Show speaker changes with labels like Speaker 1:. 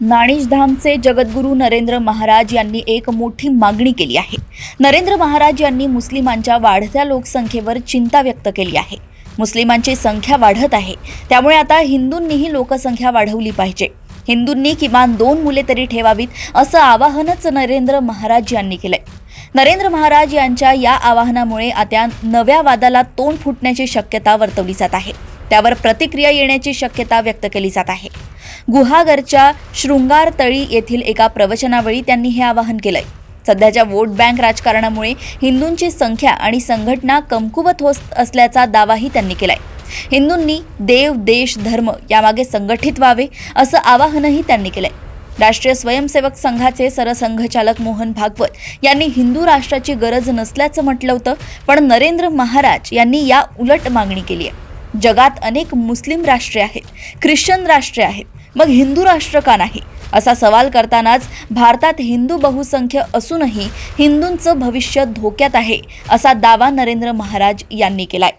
Speaker 1: नाणीजधामचे जगद्गुरू नरेंद्र महाराज यांनी एक मोठी मागणी केली आहे। नरेंद्र महाराज यांनी मुस्लिमांच्या वाढत्या लोकसंख्येवर चिंता व्यक्त केली आहे। मुस्लिमांची संख्या वाढत आहे, त्यामुळे आता हिंदूंनीही लोकसंख्या वाढवली पाहिजे। हिंदूंनी किमान 2 मुले तरी ठेवावीत असं आवाहनच नरेंद्र महाराज यांनी केलंय। नरेंद्र महाराज यांच्या या आवाहनामुळे आता नव्या वादाला तोंड फुटण्याची शक्यता वर्तवली जात आहे। त्यावर प्रतिक्रिया येण्याची शक्यता व्यक्त केली जात आहे। गुहागरच्या शृंगारतळी येथील एका प्रवचनावेळी त्यांनी हे आवाहन केलंय। सध्याच्या वोट बँक राजकारणामुळे हिंदूंची संख्या आणि संघटना कमकुवत होत असल्याचा दावाही त्यांनी केलाय। हिंदूंनी देव, देश, धर्म यामागे संघटित व्हावे असं आवाहनही त्यांनी केलंय। राष्ट्रीय स्वयंसेवक संघाचे सरसंघचालक मोहन भागवत यांनी हिंदू राष्ट्राची गरज नसल्याचं म्हटलं होतं, पण नरेंद्र महाराज यांनी या उलट मागणी केली आहे। जगात अनेक मुस्लिम राष्ट्रे आहेत, ख्रिश्चन राष्ट्रे आहेत, मग हिंदू राष्ट्र का नाही असा सवाल करतानाच भारतात हिंदू बहुसंख्य असूनही हिंदूंचं भविष्य धोक्यात आहे असा दावा नरेंद्र महाराज यांनी केलाय।